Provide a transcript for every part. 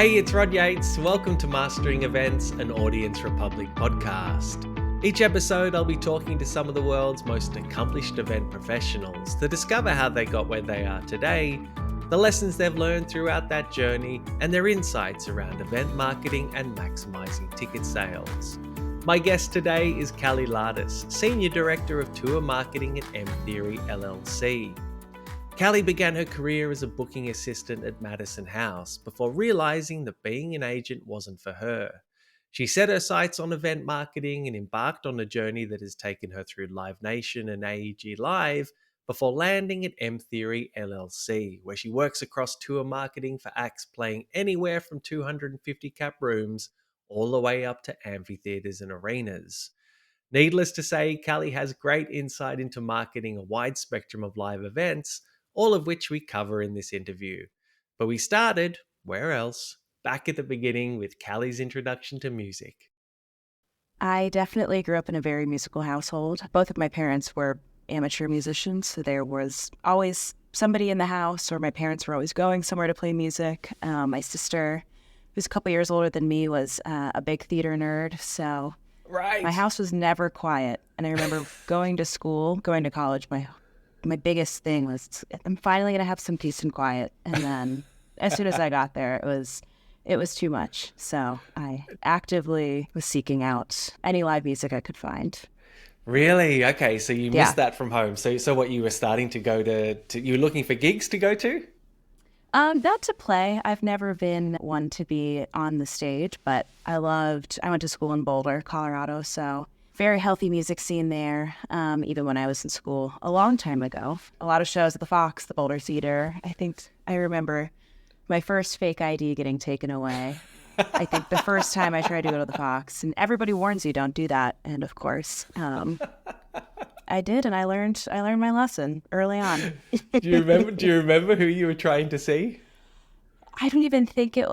Hey, it's Rod Yates. Welcome to Mastering Events, an Audience Republic podcast. Each episode, I'll be talking to some of the world's most accomplished event professionals to discover how they got where they are today, the lessons they've learned throughout that journey, and their insights around event marketing and maximizing ticket sales. My guest today is Callie Lardas, Senior Director of Tour Marketing at mtheory LLC. Callie began her career as a booking assistant at Madison House before realizing that being an agent wasn't for her. She set her sights on event marketing and embarked on a journey that has taken her through Live Nation and AEG Live before landing at mtheory LLC, where she works across tour marketing for acts playing anywhere from 250 cap rooms all the way up to amphitheatres and arenas. Needless to say, Callie has great insight into marketing a wide spectrum of live events, all of which we cover in this interview. But we started, where else, back at the beginning with Callie's introduction to music. I definitely grew up in a very musical household. Both of my parents were amateur musicians, so there was always somebody in the house, or my parents were always going somewhere to play music. My sister, who's a couple years older than me, was a big theater nerd, so Right. my house was never quiet. And I remember going to college, my biggest thing was, I'm finally going to have some peace and quiet. And then as soon as I got there, it was too much. So I actively was seeking out any live music I could find. Really? Okay, so you missed that from home. So what, you were starting to go to you were looking for gigs to go to? Not to play. I've never been one to be on the stage, but I went to school in Boulder, Colorado, so very healthy music scene there, even when I was in school a long time ago. A lot of shows at the Fox, the Boulder Theater. I think I remember my first fake ID getting taken away. I think the first time I tried to go to the Fox, and everybody warns you, don't do that. And of course, I did, and I learned my lesson early on. Do you remember who you were trying to see? I don't even think it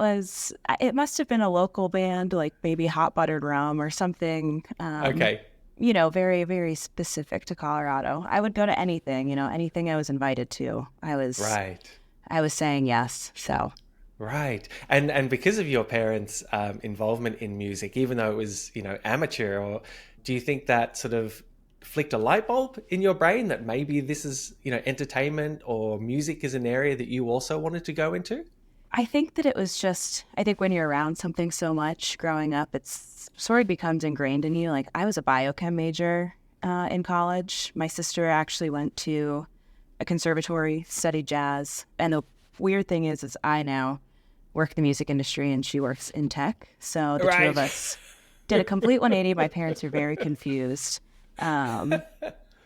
must have been a local band, like maybe Hot Buttered Rum or something. Okay. Very, very specific to Colorado. I would go to anything, anything I was invited to. I was saying yes. So. Right. And because of your parents' involvement in music, even though it was, amateur, or do you think that sort of flicked a light bulb in your brain that maybe this is, entertainment or music is an area that you also wanted to go into? I think that it was I think when you're around something so much growing up, it's sort of becomes ingrained in you. Like, I was a biochem major in college. My sister actually went to a conservatory, studied jazz. And the weird thing is I now work in the music industry and she works in tech. So the two of us did a complete 180. My parents were very confused.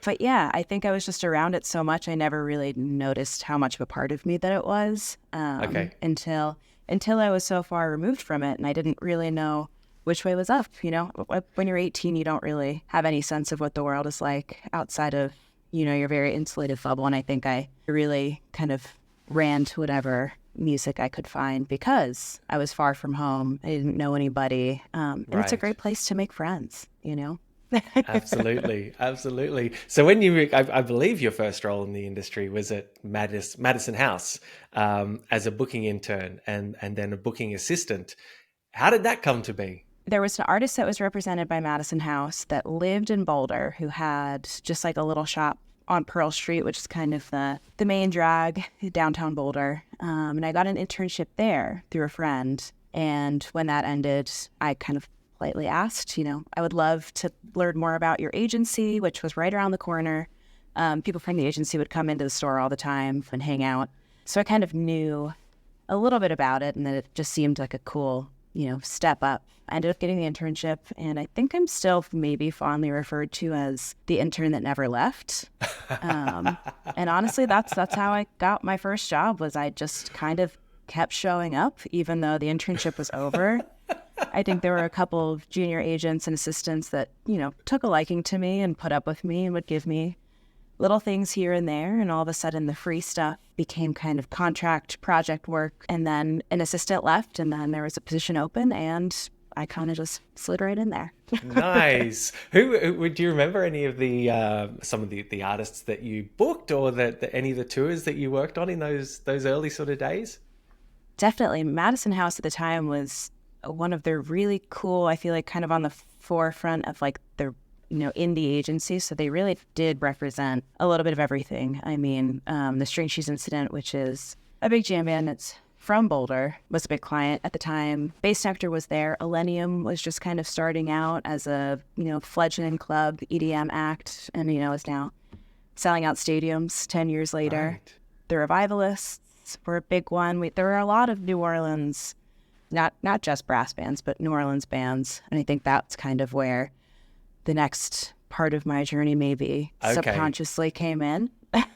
But yeah, I think I was just around it so much, I never really noticed how much of a part of me that it was until I was so far removed from it, and I didn't really know which way was up. When you're 18, you don't really have any sense of what the world is like outside of, your very insulated bubble. And I think I really kind of ran to whatever music I could find because I was far from home. I didn't know anybody. And it's a great place to make friends, Absolutely. So when I believe your first role in the industry was at Madison House as a booking intern and then a booking assistant. How did that come to be? There was an artist that was represented by Madison House that lived in Boulder who had just like a little shop on Pearl Street, which is kind of the main drag downtown Boulder. And I got an internship there through a friend. And when that ended, I kind of politely asked, I would love to learn more about your agency, which was right around the corner. People from the agency would come into the store all the time and hang out. So I kind of knew a little bit about it, and that it just seemed like a cool, step up. I ended up getting the internship, and I think I'm still maybe fondly referred to as the intern that never left. And honestly, that's how I got my first job. Was I just kind of kept showing up, even though the internship was over. I think there were a couple of junior agents and assistants that, took a liking to me and put up with me and would give me little things here and there. And all of a sudden the free stuff became kind of contract project work. And then an assistant left, and then there was a position open, and I kind of just slid right in there. Nice. Who do you remember any of the some of the artists that you booked, or any of the tours that you worked on in those early sort of days? Definitely. Madison House at the time was one of the really cool, I feel like kind of on the forefront of like the, indie agencies. So they really did represent a little bit of everything. I mean, the String Cheese Incident, which is a big jam band that's from Boulder, was a big client at the time. Bass Nectar was there. Millennium was just kind of starting out as a, fledgling club EDM act and, is now selling out stadiums 10 years later. Right. The Revivalists were a big one. There were a lot of New Orleans, not just brass bands, but New Orleans bands. And I think that's kind of where the next part of my journey maybe subconsciously came in.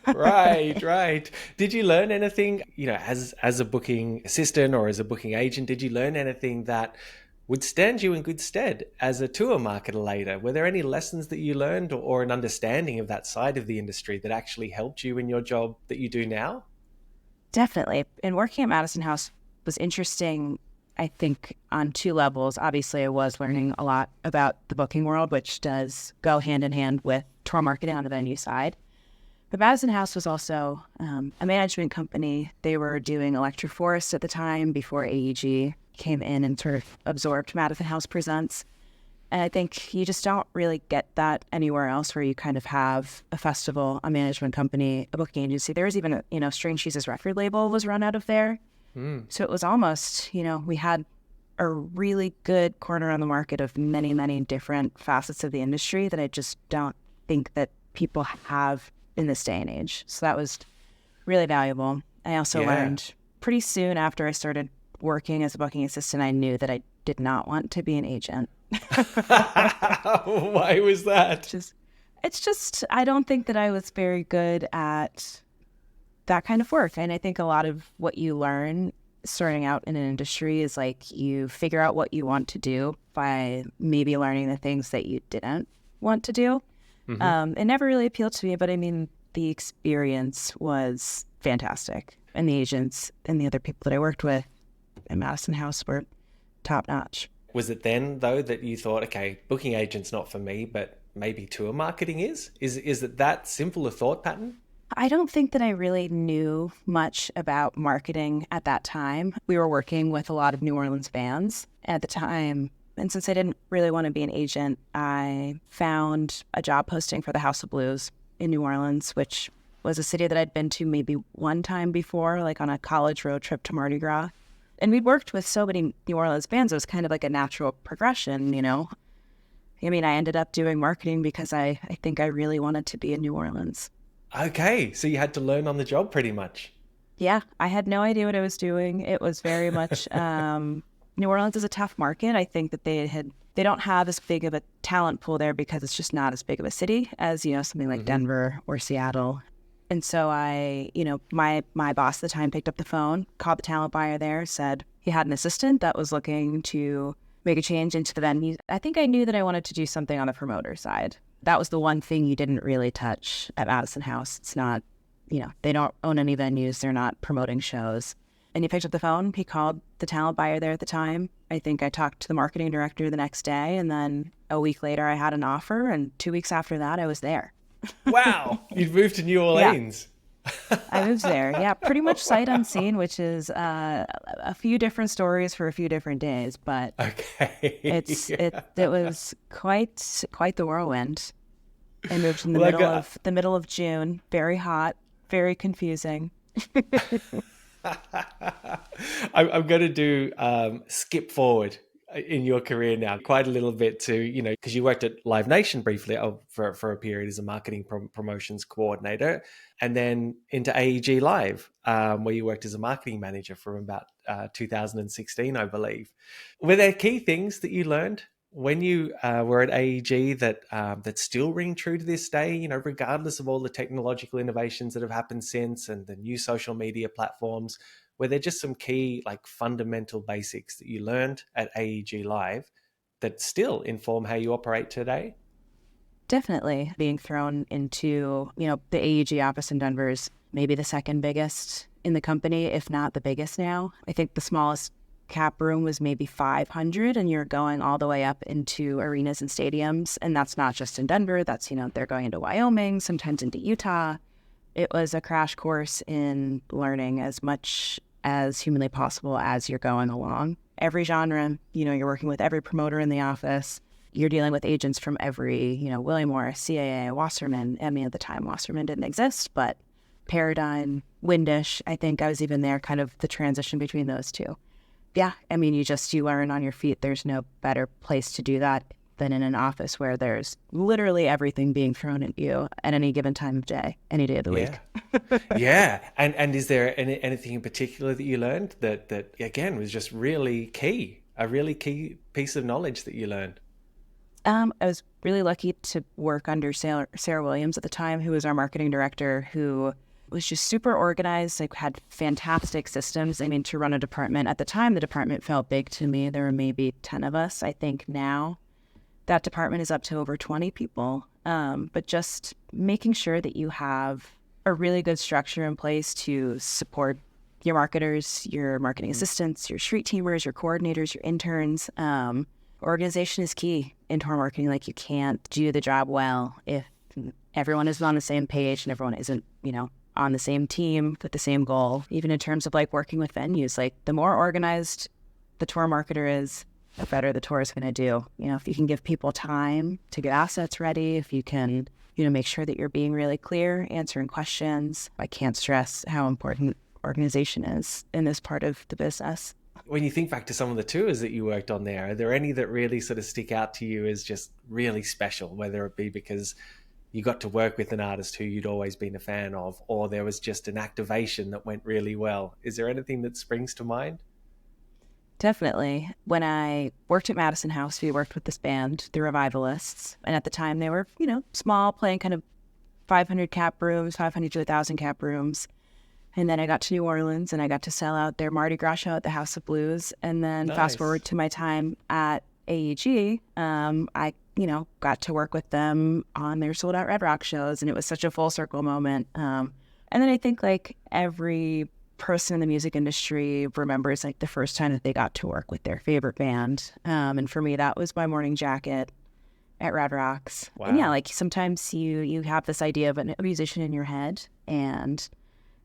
Right. Did you learn anything, as a booking assistant or as a booking agent, did you learn anything that would stand you in good stead as a tour marketer later? Were there any lessons that you learned or an understanding of that side of the industry that actually helped you in your job that you do now? Definitely. And working at Madison House was interesting, I think, on two levels. Obviously, I was learning a lot about the booking world, which does go hand in hand with tour marketing on the venue side. But Madison House was also a management company. They were doing Electric Forest at the time before AEG came in and sort of absorbed Madison House Presents. And I think you just don't really get that anywhere else where you kind of have a festival, a management company, a booking agency. There was even a, String Cheese's record label was run out of there. So it was almost, we had a really good corner on the market of many, many different facets of the industry that I just don't think that people have in this day and age. So that was really valuable. I also learned pretty soon after I started working as a booking assistant, I knew that I did not want to be an agent. Why was that? It's just, I don't think that I was very good at that kind of work. And I think a lot of what you learn starting out in an industry is like you figure out what you want to do by maybe learning the things that you didn't want to do. It never really appealed to me, but I mean, the experience was fantastic. And the agents and the other people that I worked with at Madison House were top notch. Was it then, though, that you thought, okay, booking agent's not for me, but maybe tour marketing is? Is it that simple a thought pattern? I don't think that I really knew much about marketing at that time. We were working with a lot of New Orleans bands at the time. And since I didn't really want to be an agent, I found a job posting for the House of Blues in New Orleans, which was a city that I'd been to maybe one time before, like on a college road trip to Mardi Gras. And we'd worked with so many New Orleans bands. It was kind of like a natural progression, I mean, I ended up doing marketing because I think I really wanted to be in New Orleans. Okay, so you had to learn on the job pretty much. Yeah, I had no idea what I was doing. It was very much, New Orleans is a tough market. I think that they don't have as big of a talent pool there because it's just not as big of a city as, something like Denver or Seattle. And so my boss at the time picked up the phone, called the talent buyer there, said he had an assistant that was looking to make a change into the venue. I think I knew that I wanted to do something on the promoter side. That was the one thing you didn't really touch at Madison House. It's not, they don't own any venues. They're not promoting shows. And he picked up the phone. He called the talent buyer there at the time. I think I talked to the marketing director the next day. And then a week later, I had an offer. And 2 weeks after that, I was there. Wow. You'd moved to New Orleans. Yeah. I moved there. Yeah, pretty much sight unseen, which is a few different stories for a few different days. But okay. It was quite the whirlwind. I moved in the middle of June. Very hot, very confusing. I'm going to do skip forward in your career now quite a little bit to, because you worked at Live Nation briefly for a period as a marketing promotions coordinator, and then into AEG Live, where you worked as a marketing manager from about 2016, I believe. Were there key things that you learned when you were at AEG that still ring true to this day, regardless of all the technological innovations that have happened since and the new social media platforms? Were there just some key, fundamental basics that you learned at AEG Live that still inform how you operate today? Definitely. Being thrown into, the AEG office in Denver is maybe the second biggest in the company, if not the biggest now. I think the smallest cap room was maybe 500, and you're going all the way up into arenas and stadiums. And that's not just in Denver. That's, they're going into Wyoming, sometimes into Utah. It was a crash course in learning as much as humanly possible as you're going along. Every genre, you're working with every promoter in the office. You're dealing with agents from every, William Morris, CAA, Wasserman. I mean, at the time, Wasserman didn't exist, but Paradigm, Windish, I think I was even there, kind of the transition between those two. Yeah, I mean, you learn on your feet. There's no better place to do that than in an office where there's literally everything being thrown at you at any given time of day, any day of the week. Yeah. And is there anything in particular that you learned that again was just really key, a really key piece of knowledge that you learned? I was really lucky to work under Sarah Williams at the time, who was our marketing director, who was just super organized, like had fantastic systems. I mean, to run a department at the time, the department felt big to me. There were maybe 10 of us. I think now that department is up to over 20 people. But just making sure that you have a really good structure in place to support your marketers, your marketing assistants, your street teamers, your coordinators, your interns. Organization is key in tour marketing. Like, you can't do the job well if everyone is on the same page and everyone isn't, on the same team with the same goal. Even in terms of like working with venues, like the more organized the tour marketer is, the better the tour is going to do. If you can give people time to get assets ready, if you can, make sure that you're being really clear, answering questions. I can't stress how important organization is in this part of the business. When you think back to some of the tours that you worked on there, are there any that really sort of stick out to you as just really special, whether it be because you got to work with an artist who you'd always been a fan of, or there was just an activation that went really well? Is there anything that springs to mind? Definitely. When I worked at Madison House, we worked with this band, the Revivalists. And at the time they were, small, playing kind of 500 cap rooms, 500 to 1,000 cap rooms. And then I got to New Orleans and I got to sell out their Mardi Gras show at the House of Blues. And then fast forward to my time at AEG, I, got to work with them on their sold out Red Rock shows. And it was such a full circle moment. And then I think like every person in the music industry remembers like the first time that they got to work with their favorite band. And for me, that was My Morning Jacket at Red Rocks. Wow. And yeah, like sometimes you have this idea of a musician in your head and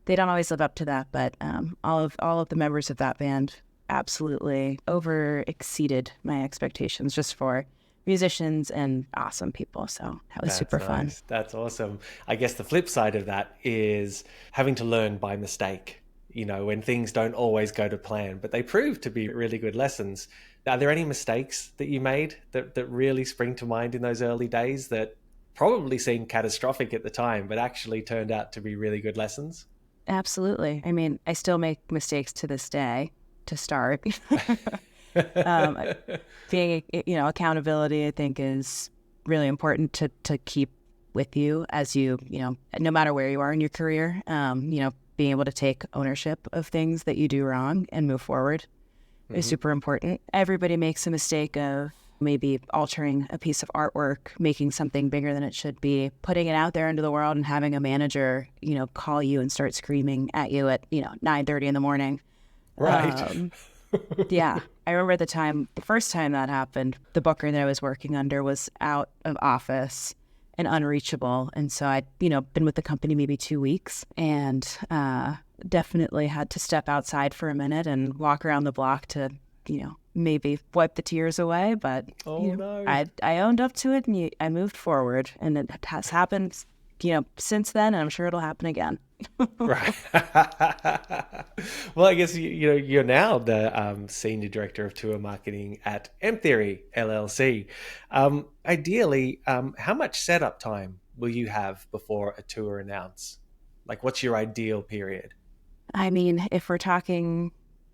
they don't always live up to that, but all of the members of that band absolutely exceeded my expectations just for musicians and awesome people. So that was super fun. That's awesome. I guess the flip side of that is having to learn by mistake, when things don't always go to plan, but they prove to be really good lessons. Are there any mistakes that you made that really spring to mind in those early days that probably seemed catastrophic at the time, but actually turned out to be really good lessons? Absolutely. I mean, I still make mistakes to this day to start. Being, accountability, I think, is really important to keep with you as you, no matter where you are in your career, being able to take ownership of things that you do wrong and move forward is super important. Everybody makes a mistake of maybe altering a piece of artwork, making something bigger than it should be, putting it out there into the world and having a manager, call you and start screaming at you at, 9:30 in the morning. Right. Yeah. I remember the first time that happened, the booker that I was working under was out of office and unreachable. And so I'd, been with the company maybe 2 weeks and definitely had to step outside for a minute and walk around the block to, maybe wipe the tears away, but no. I owned up to it and I moved forward, and it has happened, since then, and I'm sure it'll happen again. Right. Well, I guess you're now the senior director of tour marketing at mtheory LLC. Ideally, how much setup time will you have before a tour announce? Like, what's your ideal period? I mean, if we're talking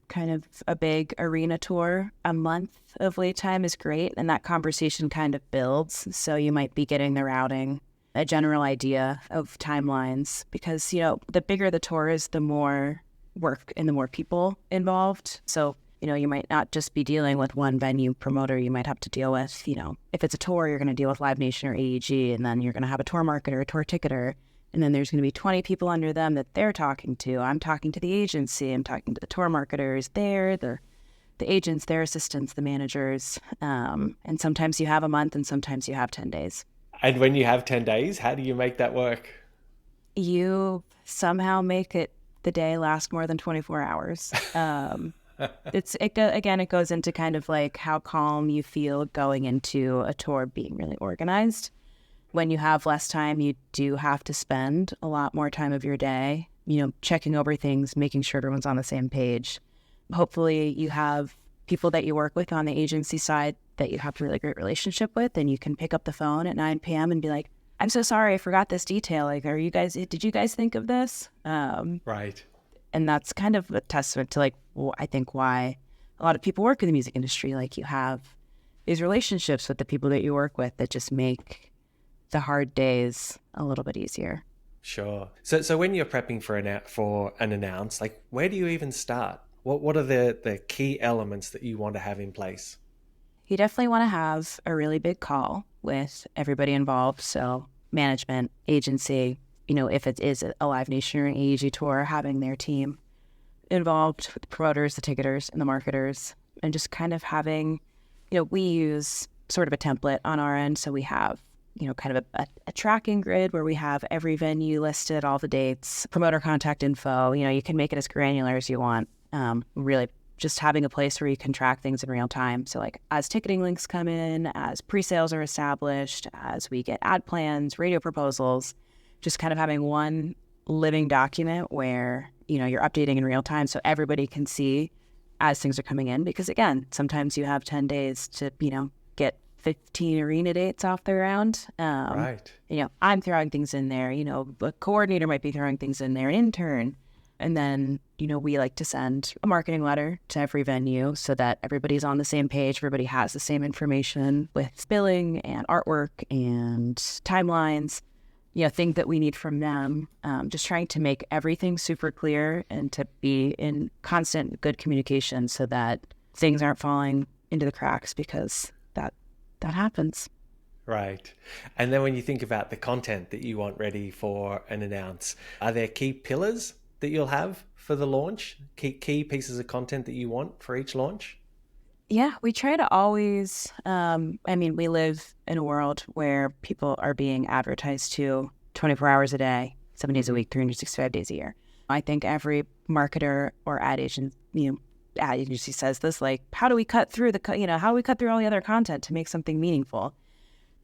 kind of a big arena tour, a month of lead time is great, and that conversation kind of builds. So you might be getting the routing, a general idea of timelines, because the bigger the tour is, the more work and the more people involved. So you might not just be dealing with one venue promoter. You might have to deal with, if it's a tour, you're going to deal with Live Nation or AEG, and then you're going to have a tour marketer, a tour ticketer. And then there's going to be 20 people under them that they're talking to. I'm talking to the agency. I'm talking to the tour marketers there, the agents, their assistants, the managers. And sometimes you have a month and sometimes you have 10 days. And when you have 10 days, how do you make that work? You somehow make it the day last more than 24 hours. It goes into kind of like how calm you feel going into a tour being really organized. When you have less time, you do have to spend a lot more time of your day, checking over things, making sure everyone's on the same page. Hopefully you have people that you work with on the agency side that you have a really great relationship with, and you can pick up the phone at 9 p.m. and be like, I'm so sorry, I forgot this detail. Like, did you guys think of this? Right. And that's kind of a testament to, like, I think why a lot of people work in the music industry. Like, you have these relationships with the people that you work with that just make the hard days a little bit easier. Sure. So when you're prepping for an announce, like, where do you even start? What are the key elements that you want to have in place? You definitely want to have a really big call with everybody involved. So management, agency, if it is a Live Nation or an AEG tour, having their team involved with the promoters, the ticketers, and the marketers, and just kind of having, we use sort of a template on our end. So we have, kind of a tracking grid where we have every venue listed, all the dates, promoter contact info. You can make it as granular as you want. Really just having a place where you can track things in real time. So like as ticketing links come in, as pre-sales are established, as we get ad plans, radio proposals, just kind of having one living document where, you're updating in real time so everybody can see as things are coming in. Because again, sometimes you have 10 days to, get 15 arena dates off the ground. Right. I'm throwing things in there, a coordinator might be throwing things in there, an intern. And then, we like to send a marketing letter to every venue so that everybody's on the same page. Everybody has the same information with billing and artwork and timelines, things that we need from them. Just trying to make everything super clear and to be in constant good communication so that things aren't falling into the cracks, because that happens. Right. And then when you think about the content that you want ready for an announce, are there key pillars that you'll have for the launch? Key pieces of content that you want for each launch? Yeah, we try to always, we live in a world where people are being advertised to 24 hours a day, 7 days a week, 365 days a year. I think every marketer or ad agency says this, like, how do we cut through how do we cut through all the other content to make something meaningful?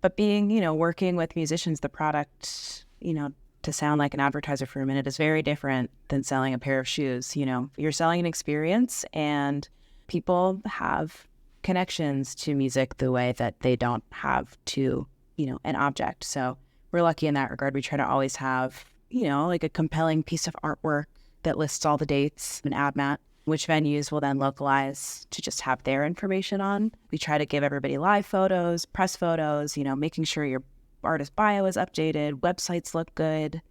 But working with musicians, the product, to sound like an advertiser for a minute is very different than selling a pair of shoes. You're selling an experience, and people have connections to music the way that they don't have to, an object. So we're lucky in that regard. We try to always have, like a compelling piece of artwork that lists all the dates, an ad mat, which venues will then localize to just have their information on. We try to give everybody live photos, press photos, making sure your artist bio is updated, websites look good.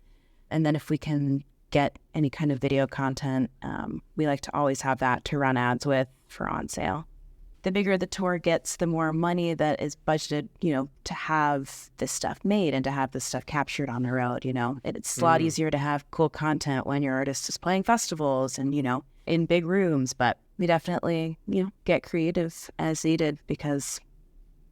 And then if we can get any kind of video content, we like to always have that to run ads with for on sale. The bigger the tour gets, the more money that is budgeted, to have this stuff made and to have this stuff captured on the road. It's a lot easier to have cool content when your artist is playing festivals and, in big rooms. But we definitely, get creative as needed, because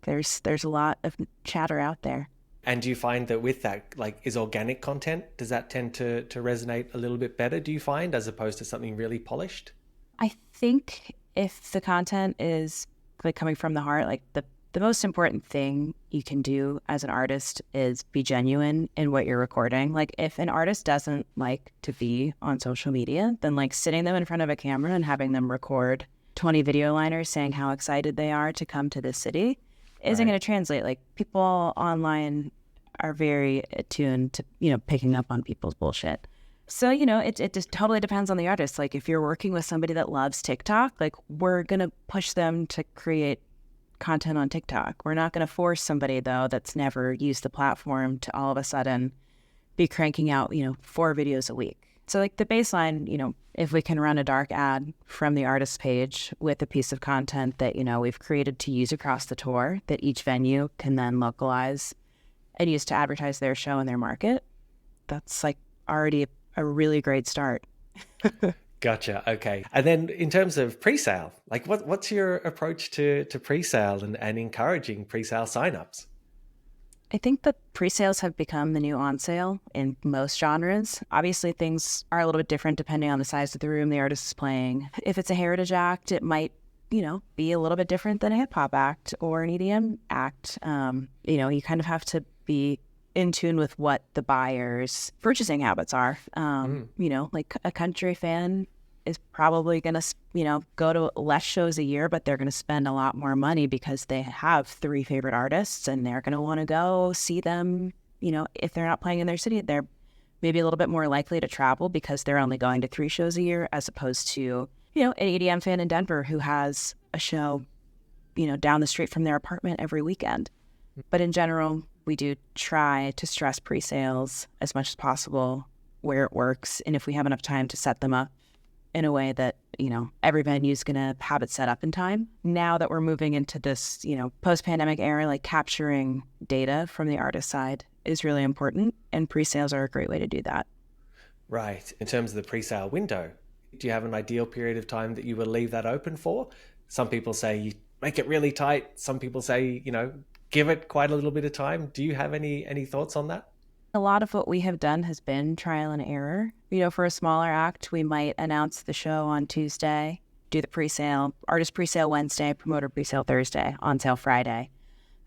there's a lot of chatter out there. And do you find that with that, like, is organic content, does that tend to resonate a little bit better, do you find, as opposed to something really polished? I think if the content is like coming from the heart, like the most important thing you can do as an artist is be genuine in what you're recording. Like, if an artist doesn't like to be on social media, then like sitting them in front of a camera and having them record 20 video liners saying how excited they are to come to this city isn't going to translate. Like, people online are very attuned to, picking up on people's bullshit. So, it just totally depends on the artist. Like, if you're working with somebody that loves TikTok, like, we're going to push them to create content on TikTok. We're not going to force somebody, though, that's never used the platform to all of a sudden be cranking out, 4 videos a week. So, like, the baseline, if we can run a dark ad from the artist page with a piece of content that, we've created to use across the tour that each venue can then localize and use to advertise their show and their market, that's like already a really great start. Gotcha. Okay. And then in terms of pre-sale, like what's your approach to pre-sale and encouraging pre-sale signups? I think the pre-sales have become the new on-sale in most genres. Obviously, things are a little bit different depending on the size of the room the artist is playing. If it's a heritage act, it might, be a little bit different than a hip-hop act or an EDM act. You kind of have to be in tune with what the buyer's purchasing habits are. Like a country fan is probably going to, go to less shows a year, but they're going to spend a lot more money because they have 3 favorite artists and they're going to want to go see them. If they're not playing in their city, they're maybe a little bit more likely to travel because they're only going to 3 shows a year as opposed to, an EDM fan in Denver who has a show, down the street from their apartment every weekend. But in general, we do try to stress pre-sales as much as possible where it works. And if we have enough time to set them up in a way that, every venue is going to have it set up in time. Now that we're moving into this, post-pandemic era, like capturing data from the artist side is really important. And pre-sales are a great way to do that. Right. In terms of the pre-sale window, do you have an ideal period of time that you would leave that open for? Some people say you make it really tight. Some people say, give it quite a little bit of time. Do you have any thoughts on that? A lot of what we have done has been trial and error. For a smaller act, we might announce the show on Tuesday, do the pre-sale, artist pre-sale Wednesday, promoter pre-sale Thursday, on sale Friday.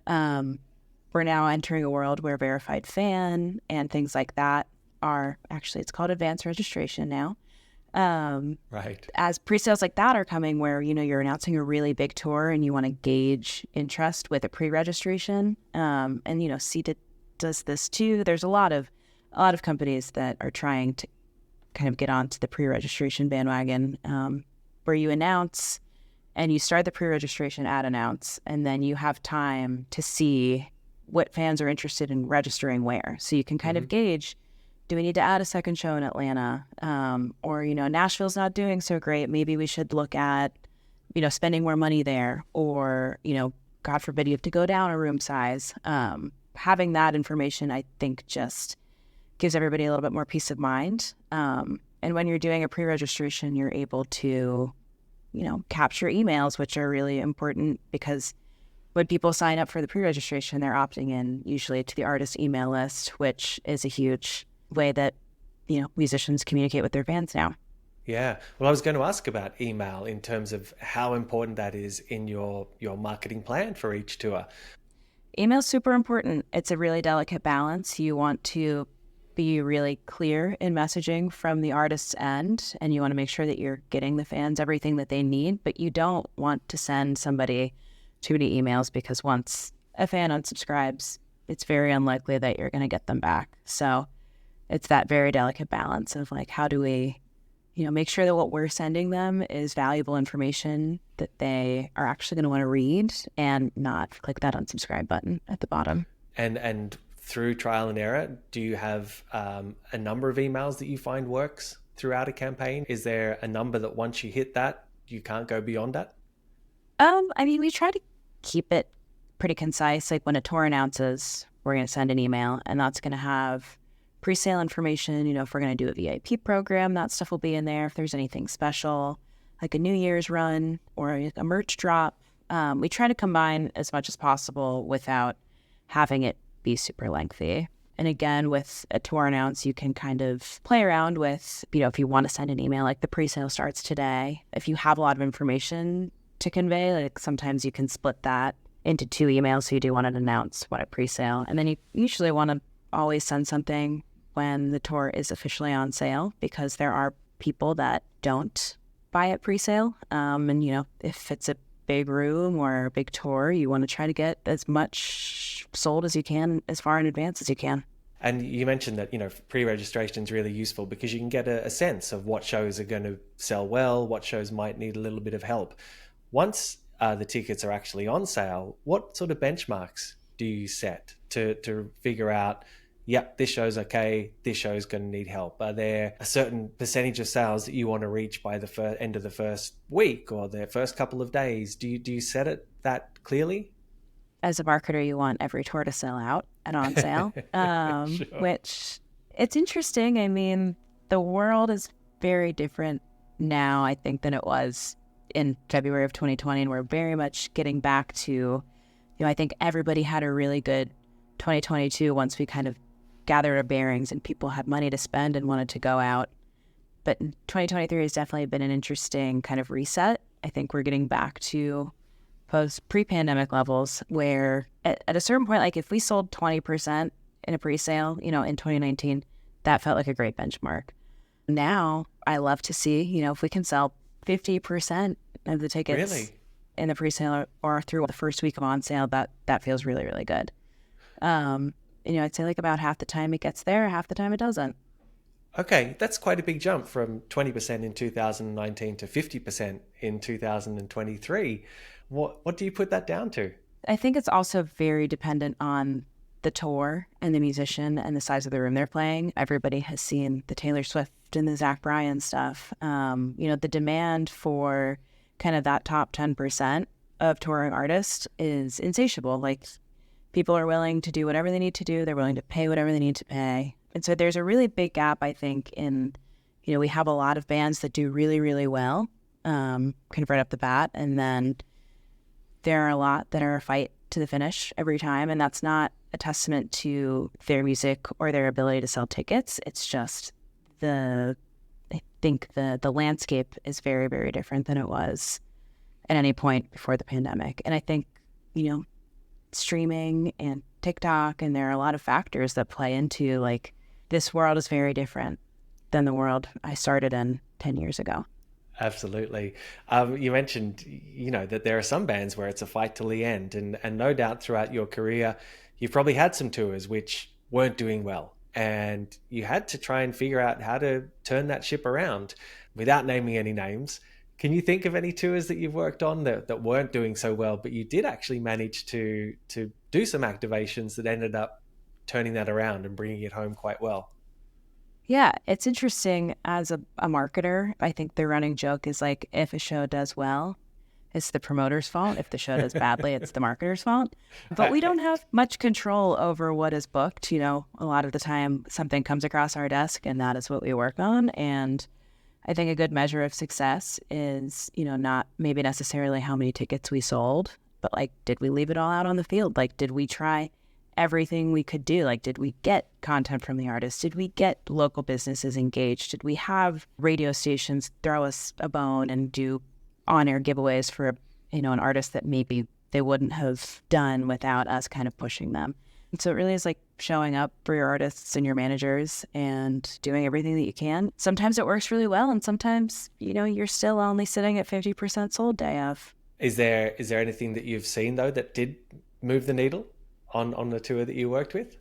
We're now entering a world where verified fan and things like that are actually, it's called advanced registration now. Right. As pre-sales like that are coming where, you're announcing a really big tour and you want to gauge interest with a pre-registration, and, Seated does this too. There's a lot of companies that are trying to kind of get onto the pre-registration bandwagon, where you announce and you start the pre-registration at announce, and then you have time to see what fans are interested in registering where. So you can kind of gauge, do we need to add a second show in Atlanta? Or, Nashville's not doing so great. Maybe we should look at, spending more money there, or, God forbid you have to go down a room size. Having that information, I think, just gives everybody a little bit more peace of mind. And when you're doing a pre-registration, you're able to, capture emails, which are really important because when people sign up for the pre-registration, they're opting in usually to the artist email list, which is a huge way that, musicians communicate with their fans now. Yeah. Well, I was going to ask about email in terms of how important that is in your marketing plan for each tour. Email is super important. It's a really delicate balance. You want to be really clear in messaging from the artist's end, and you want to make sure that you're getting the fans everything that they need, but you don't want to send somebody too many emails because once a fan unsubscribes, it's very unlikely that you're going to get them back. So it's that very delicate balance of like, how do we, make sure that what we're sending them is valuable information that they are actually going to want to read and not click that unsubscribe button at the bottom. And through trial and error, do you have a number of emails that you find works throughout a campaign? Is there a number that once you hit that, you can't go beyond that? We try to keep it pretty concise. Like when a tour announces, we're going to send an email, and that's going to have pre-sale information. If we're going to do a VIP program, that stuff will be in there. If there's anything special, like a New Year's run or a merch drop, we try to combine as much as possible without having it be super lengthy. And again, with a tour announce, you can kind of play around with, if you want to send an email, like the pre-sale starts today. If you have a lot of information to convey, like sometimes you can split that into 2 emails. So you do want to announce what a pre-sale, and then you usually want to always send something when the tour is officially on sale, because there are people that don't buy at pre-sale. And, if it's a big room or a big tour, you want to try to get as much sold as you can, as far in advance as you can. And you mentioned that, pre-registration is really useful because you can get a sense of what shows are going to sell well, what shows might need a little bit of help. Once the tickets are actually on sale, what sort of benchmarks do you set to figure out, yep, this show's okay, this show's going to need help? Are there a certain percentage of sales that you want to reach by the end of the first week or the first couple of days? Do you set it that clearly? As a marketer, you want every tour to sell out and on sale, Sure. which it's interesting. The world is very different now, I think, than it was in February of 2020. And we're very much getting back to, I think everybody had a really good 2022, once we kind of gathered our bearings and people had money to spend and wanted to go out. But 2023 has definitely been an interesting kind of reset. I think we're getting back to pre-pandemic levels where at a certain point, like if we sold 20% in a pre-sale, in 2019, that felt like a great benchmark. Now I love to see, if we can sell 50% of the tickets in the pre-sale or through the first week of on sale, that feels really, really good. I'd say like about half the time it gets there, half the time it doesn't. Okay, that's quite a big jump from 20% in 2019 to 50% in 2023. What do you put that down to? I think it's also very dependent on the tour and the musician and the size of the room they're playing. Everybody has seen the Taylor Swift and the Zach Bryan stuff. The demand for kind of that top 10% of touring artists is insatiable. Like, people are willing to do whatever they need to do. They're willing to pay whatever they need to pay. And so there's a really big gap, I think, in, we have a lot of bands that do really, really well, kind of right up the bat. And then there are a lot that are a fight to the finish every time. And that's not a testament to their music or their ability to sell tickets. It's just I think the landscape is very, very different than it was at any point before the pandemic. And I think, streaming and TikTok, and there are a lot of factors that play into like, this world is very different than the world I started in 10 years ago. Absolutely. You mentioned, that there are some bands where it's a fight till the end, and no doubt throughout your career, you've probably had some tours which weren't doing well, and you had to try and figure out how to turn that ship around without naming any names. Can you think of any tours that you've worked on that weren't doing so well, but you did actually manage to do some activations that ended up turning that around and bringing it home quite well? Yeah, it's interesting as a marketer. I think the running joke is like, if a show does well, it's the promoter's fault. If the show does badly, it's the marketer's fault. But we don't have much control over what is booked. A lot of the time something comes across our desk and that is what we work on. And I think a good measure of success is, not maybe necessarily how many tickets we sold, but like, did we leave it all out on the field? Like, did we try everything we could do? Like, did we get content from the artist? Did we get local businesses engaged? Did we have radio stations throw us a bone and do on-air giveaways for, an artist that maybe they wouldn't have done without us kind of pushing them? And so it really is like showing up for your artists and your managers and doing everything that you can. Sometimes it works really well, and sometimes, you're still only sitting at 50% sold day of. Is there anything that you've seen though that did move the needle on the tour that you worked with?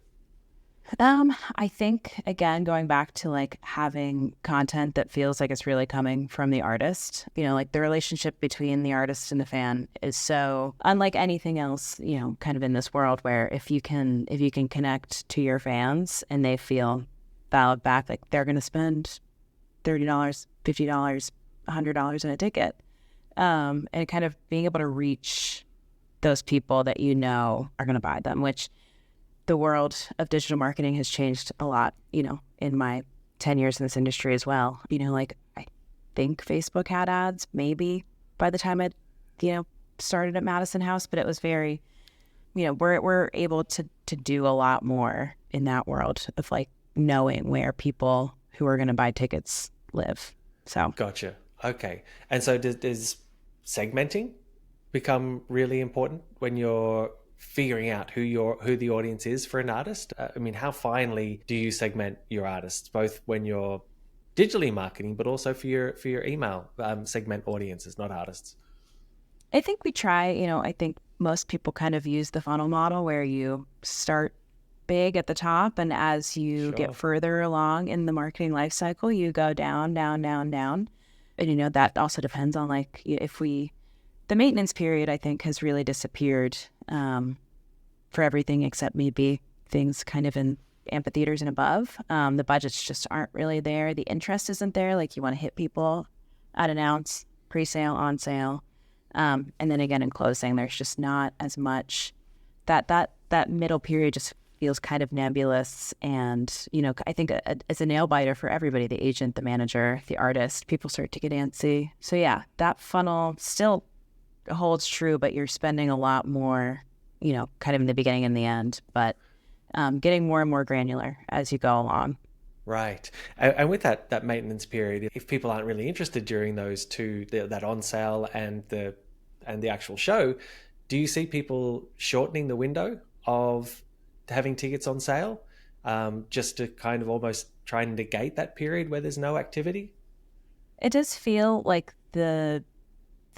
I think, again, going back to like having content that feels like it's really coming from the artist, like the relationship between the artist and the fan is so unlike anything else, kind of in this world, where if you can connect to your fans and they feel valid back, like they're going to spend $30, $50, $100 in a ticket, and kind of being able to reach those people that are going to buy them, which the world of digital marketing has changed a lot, in my 10 years in this industry as well. Like, I think Facebook had ads maybe by the time I, started at Madison House, but it was very, we're able to do a lot more in that world of like knowing where people who are going to buy tickets live. So. Gotcha. Okay. And so does segmenting become really important when you're figuring out who the audience is for an artist? How finely do you segment your artists, both when you're digitally marketing, but also for your email segment audiences, not artists? I think we try. I think most people kind of use the funnel model where you start big at the top, and as you get further along in the marketing life cycle, you go down, down, down, down. And that also depends on like the maintenance period, I think, has really disappeared for everything except maybe things kind of in amphitheatres and above. The budgets just aren't really there. The interest isn't there. Like, you want to hit people at an ounce, pre-sale, on sale. And then again, in closing, there's just not as much. That middle period just feels kind of nebulous. And, I think it's a nail biter for everybody, the agent, the manager, the artist. People start to get antsy. So yeah, that funnel still holds true, but you're spending a lot more, kind of in the beginning and the end. But getting more and more granular as you go along. Right. And with that maintenance period, if people aren't really interested during those two, that on sale and the actual show, do you see people shortening the window of having tickets on sale, just to kind of almost try and negate that period where there's no activity? It does feel like the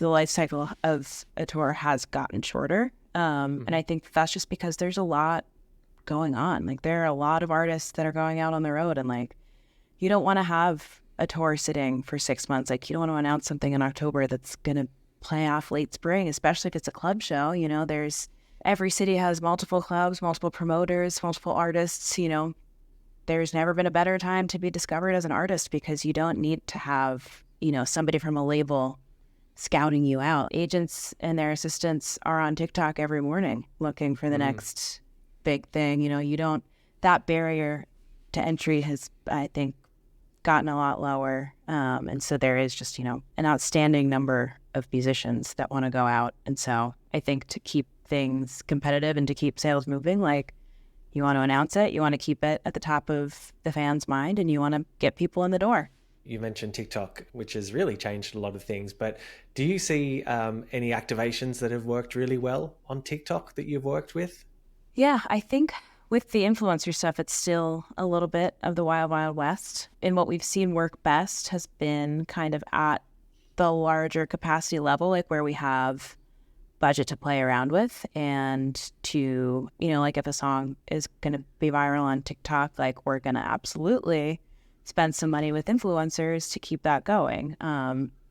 life cycle of a tour has gotten shorter. And I think that's just because there's a lot going on. Like, there are a lot of artists that are going out on the road, and like, you don't want to have a tour sitting for 6 months. Like, you don't want to announce something in October that's going to play off late spring, especially if it's a club show. Every city has multiple clubs, multiple promoters, multiple artists. There's never been a better time to be discovered as an artist, because you don't need to have, somebody from a label scouting you out. Agents and their assistants are on TikTok every morning looking for the next big thing. That barrier to entry has, I think, gotten a lot lower. And so there is just, an outstanding number of musicians that want to go out. And so I think to keep things competitive and to keep sales moving, like, you want to announce it, you want to keep it at the top of the fans' mind, and you want to get people in the door. You mentioned TikTok, which has really changed a lot of things, but do you see any activations that have worked really well on TikTok that you've worked with? Yeah, I think with the influencer stuff, it's still a little bit of the wild, wild west. And what we've seen work best has been kind of at the larger capacity level, like where we have budget to play around with, and to, like, if a song is going to be viral on TikTok, like, we're going to absolutely spend some money with influencers to keep that going.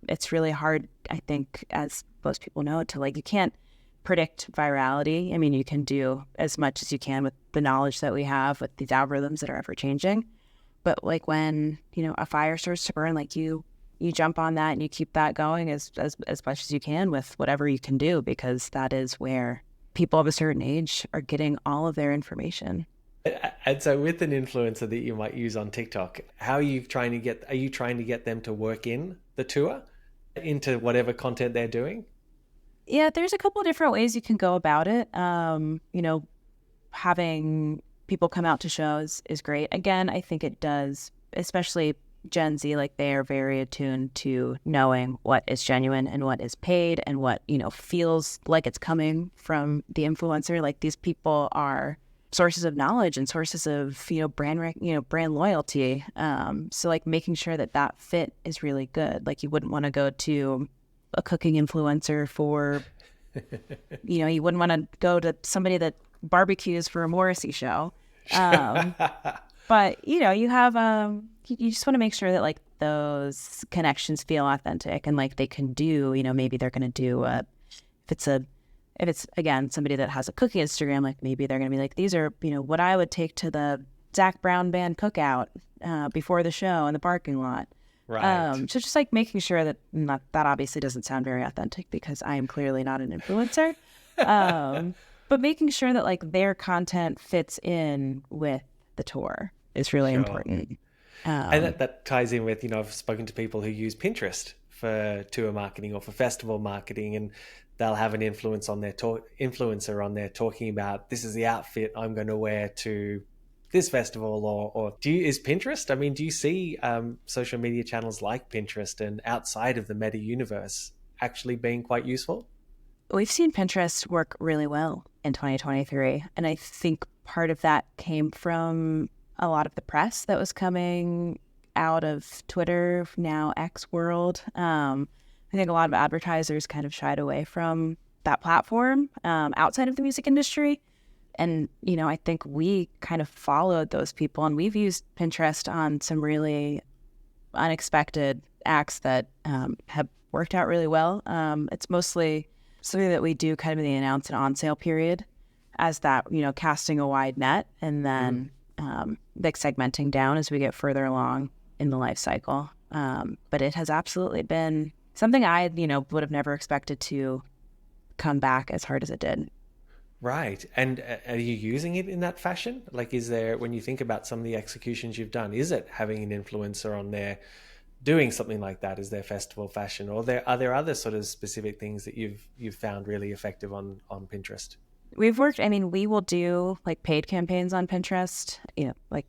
It's really hard, I think, as most people know, to, like, you can't predict virality. I mean, you can do as much as you can with the knowledge that we have with these algorithms that are ever changing. But like, when, a fire starts to burn, like, you jump on that and you keep that going as much as you can with whatever you can do, because that is where people of a certain age are getting all of their information. And so with an influencer that you might use on TikTok, how are you trying to get them to work in the tour into whatever content they're doing? Yeah, there's a couple of different ways you can go about it. Having people come out to shows is great. Again, I think it does, especially Gen Z, like, they are very attuned to knowing what is genuine and what is paid and what, feels like it's coming from the influencer. Like, these people are sources of knowledge and sources of, brand loyalty. So, like, making sure that fit is really good. Like, you wouldn't want to go to a cooking influencer for, you wouldn't want to go to somebody that barbecues for a Morrissey show. But, you have, you just want to make sure that, like, those connections feel authentic, and, like, they can do, maybe they're going to do if it's, again, somebody that has a cookie Instagram, like, maybe they're going to be like, these are, what I would take to the Zach Brown band cookout before the show in the parking lot. Right. So just, like, making sure that obviously doesn't sound very authentic, because I am clearly not an influencer. But making sure that, like, their content fits in with the tour is really important. And that ties in with, I've spoken to people who use Pinterest for tour marketing or for festival marketing, and they'll have an influencer on there talking about, this is the outfit I'm going to wear to this festival, or is Pinterest? I mean, do you see social media channels like Pinterest and outside of the meta universe actually being quite useful? We've seen Pinterest work really well in 2023. And I think part of that came from a lot of the press that was coming out of Twitter, now X world. I think a lot of advertisers kind of shied away from that platform outside of the music industry. And, I think we kind of followed those people, and we've used Pinterest on some really unexpected acts that have worked out really well. It's mostly something that we do kind of in the announce and on sale period, as that, casting a wide net, and then like segmenting down as we get further along in the life cycle. But it has absolutely been something I, would have never expected to come back as hard as it did. Right. And are you using it in that fashion? Like, is there, when you think about some of the executions you've done, is it having an influencer on there doing something like that as their festival fashion? Or are there other sort of specific things that you've found really effective on Pinterest? We've worked, I mean, we will do like paid campaigns on Pinterest, like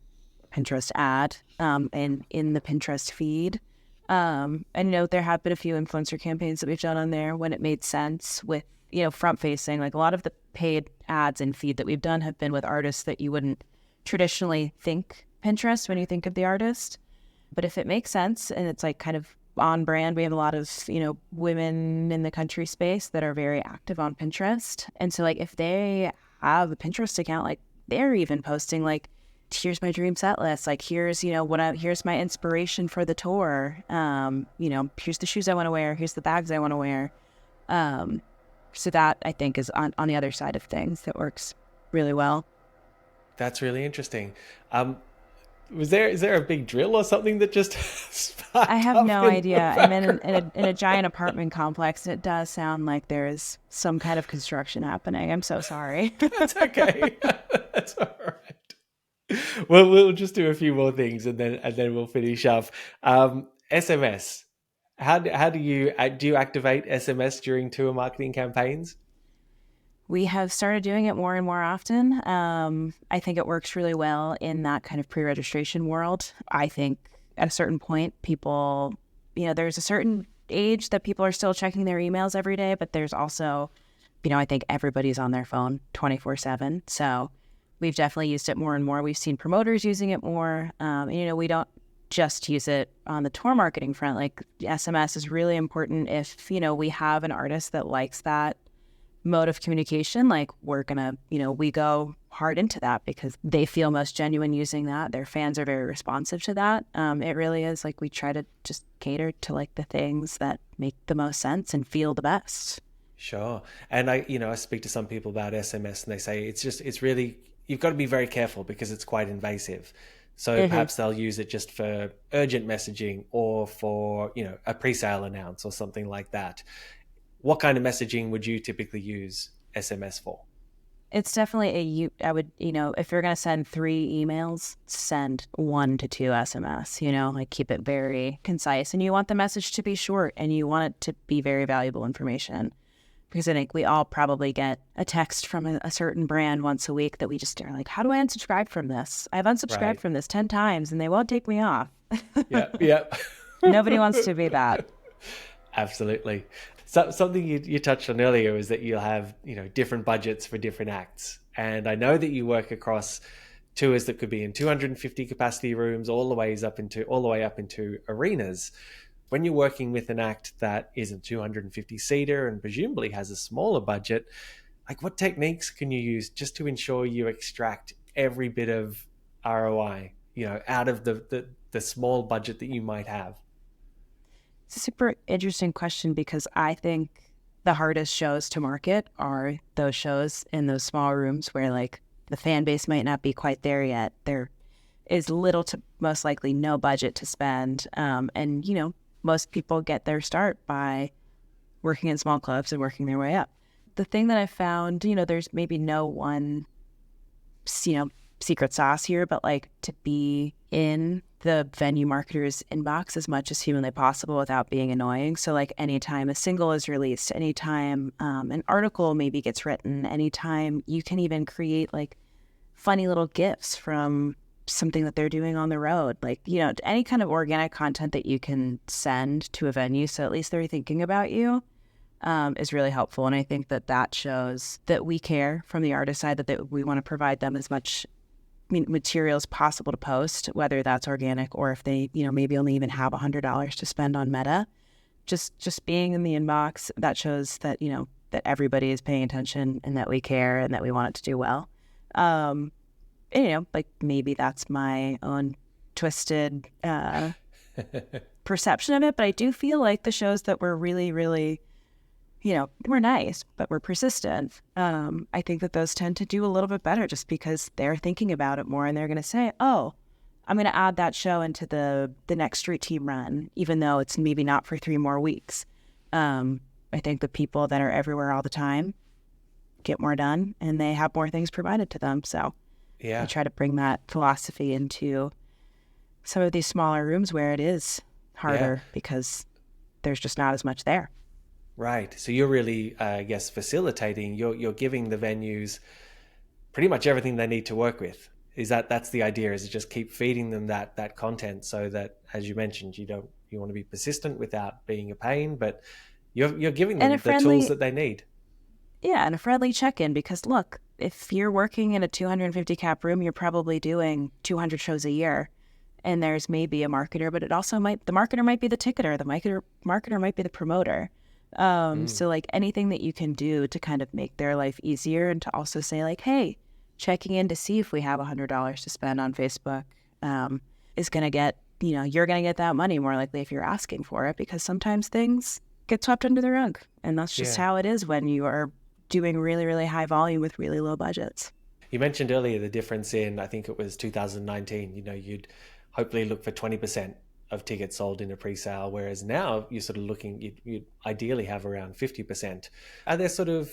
Pinterest ad, and in the Pinterest feed. And, there have been a few influencer campaigns that we've done on there when it made sense with, front facing. Like a lot of the paid ads and feed that we've done have been with artists that you wouldn't traditionally think Pinterest when you think of the artist. But if it makes sense and it's like kind of on brand, we have a lot of, women in the country space that are very active on Pinterest. And so like if they have a Pinterest account, like they're even posting like, here's my dream set list. Like here's, here's my inspiration for the tour. Here's the shoes I want to wear. Here's the bags I want to wear. So that I think is on the other side of things that works really well. That's really interesting. Is there a big drill or something that just sparked I have up no idea. I'm in a giant apartment complex, and it does sound like there is some kind of construction happening. I'm so sorry. That's okay. That's all right. Well, we'll just do a few more things and then we'll finish up. SMS. How do you activate SMS during tour marketing campaigns? We have started doing it more and more often. I think it works really well in that kind of pre-registration world. I think at a certain point, people, there's a certain age that people are still checking their emails every day, but there's also, I think everybody's on their phone 24/7. So we've definitely used it more and more. We've seen promoters using it more. We don't just use it on the tour marketing front. Like SMS is really important if, we have an artist that likes that mode of communication. Like we're gonna, we go hard into that because they feel most genuine using that. Their fans are very responsive to that. It really is like we try to just cater to like the things that make the most sense and feel the best. Sure. And I speak to some people about SMS and they say it's really, you've got to be very careful because it's quite invasive. So perhaps they'll use it just for urgent messaging or for, a pre-sale announce or something like that. What kind of messaging would you typically use SMS for? It's definitely I would, if you're going to send 3 emails, send 1 to 2 SMS, like keep it very concise. And you want the message to be short and you want it to be very valuable information. Because I think we all probably get a text from a certain brand once a week that we just are like, how do I unsubscribe from this? I've unsubscribed from this 10 times and they won't take me off. Yeah. Nobody wants to be that. Absolutely. So something you touched on earlier was that you'll have, different budgets for different acts. And I know that you work across tours that could be in 250 capacity rooms all the way up into arenas. When you're working with an act that isn't 250 seater and presumably has a smaller budget, like what techniques can you use just to ensure you extract every bit of ROI, out of the small budget that you might have? It's a super interesting question because I think the hardest shows to market are those shows in those small rooms where like the fan base might not be quite there yet. There is little to most likely no budget to spend. And, most people get their start by working in small clubs and working their way up. The thing that I found, there's maybe no one, secret sauce here, but like to be in the venue marketer's inbox as much as humanly possible without being annoying. So like anytime a single is released, anytime an article maybe gets written, anytime you can even create like funny little GIFs from something that they're doing on the road, like, any kind of organic content that you can send to a venue. So at least they're thinking about you is really helpful. And I think that shows that we care from the artist side, that we want to provide them as much material as possible to post, whether that's organic or if they, maybe only even have $100 to spend on Meta. Just being in the inbox, that shows that, that everybody is paying attention and that we care and that we want it to do well. Like maybe that's my own twisted perception of it, but I do feel like the shows that were really, really, we're nice, but we're persistent. I think that those tend to do a little bit better just because they're thinking about it more and they're going to say, oh, I'm going to add that show into the next street team run, even though it's maybe not for 3 more weeks. I think the people that are everywhere all the time get more done and they have more things provided to them. So yeah, I try to bring that philosophy into some of these smaller rooms where it is harder because there's just not as much there. Right. So you're really, I guess, facilitating. You're giving the venues pretty much everything they need to work with. That's the idea? Is to just keep feeding them that content, so that, as you mentioned, you want to be persistent without being a pain, but you're giving And them the tools that they need. Yeah, and a friendly check-in, because look, if you're working in a 250 cap room, you're probably doing 200 shows a year. And there's maybe a marketer, but the marketer might be the ticketer, the marketer might be the promoter. So like anything that you can do to kind of make their life easier, and to also say like, hey, checking in to see if we have $100 to spend on Facebook is going to get, you're going to get that money more likely if you're asking for it, because sometimes things get swept under the rug. And that's just how it is when you are doing really, really high volume with really low budgets. You mentioned earlier the difference in, I think it was 2019, you'd hopefully look for 20% of tickets sold in a pre-sale, whereas now you're sort of looking, you'd ideally have around 50%. Are there sort of,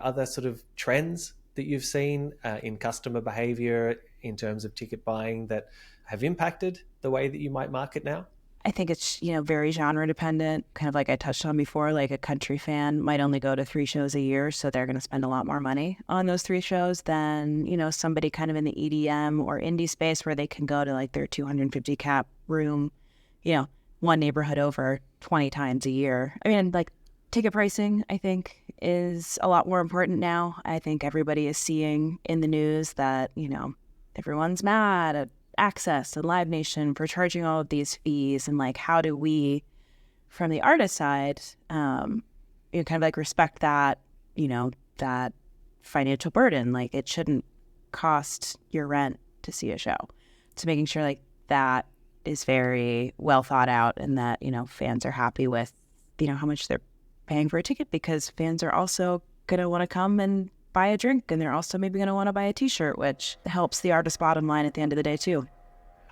other sort of trends that you've seen in customer behavior in terms of ticket buying that have impacted the way that you might market now? I think it's, very genre dependent, kind of like I touched on before. Like a country fan might only go to 3 shows a year, so they're going to spend a lot more money on those 3 shows than, somebody kind of in the EDM or indie space where they can go to like their 250 cap room, one neighborhood over 20 times a year. I mean, like ticket pricing, I think, is a lot more important now. I think everybody is seeing in the news that, everyone's mad at Access and Live Nation for charging all of these fees, and like, how do we, from the artist side, kind of like respect that, that financial burden. Like, it shouldn't cost your rent to see a show. So making sure like that is very well thought out, and that, fans are happy with, how much they're paying for a ticket, because fans are also going to want to come and buy a drink, and they're also maybe going to want to buy a t-shirt, which helps the artist's bottom line at the end of the day too.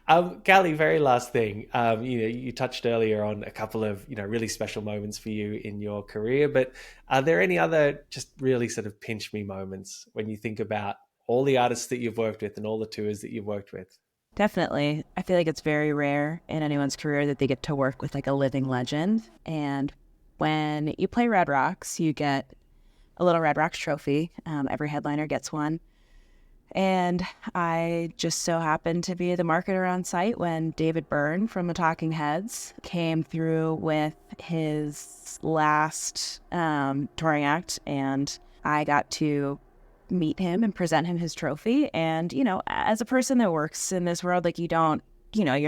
Callie, very last thing, you touched earlier on a couple of, really special moments for you in your career, but are there any other just really sort of pinch me moments when you think about all the artists that you've worked with and all the tours that you've worked with? Definitely. I feel like it's very rare in anyone's career that they get to work with like a living legend. And when you play Red Rocks, you get a little Red Rocks trophy. Every headliner gets one. And I just so happened to be the marketer on site when David Byrne from the Talking Heads came through with his last touring act. And I got to meet him and present him his trophy. And, as a person that works in this world, like you're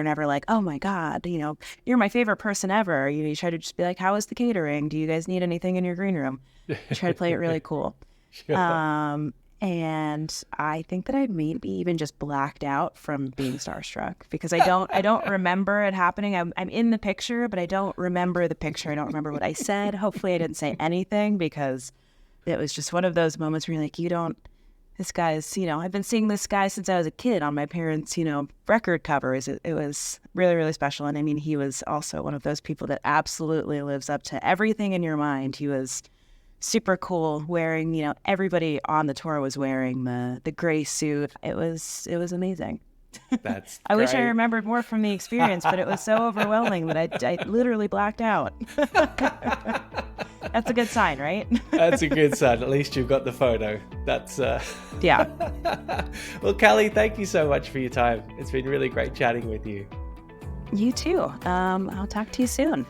never like, oh my God, you're my favorite person ever. You try to just be like, how is the catering? Do you guys need anything in your green room? You try to play it really cool. Sure. And I think that I maybe even just blacked out from being starstruck, because I don't remember it happening. I'm in the picture, but I don't remember the picture. I don't remember what I said. Hopefully I didn't say anything, because it was just one of those moments where you're like, this guy's, I've been seeing this guy since I was a kid on my parents', record covers. It was really, really special. And I mean, he was also one of those people that absolutely lives up to everything in your mind. He was super cool, wearing, everybody on the tour was wearing the gray suit. It was amazing. That's I wish I remembered more from the experience, but it was so overwhelming that I literally blacked out. That's a good sign, right? That's a good sign. At least you've got the photo. That's yeah. Well, Callie, thank you so much for your time. It's been really great chatting with you. You too. I'll talk to you soon.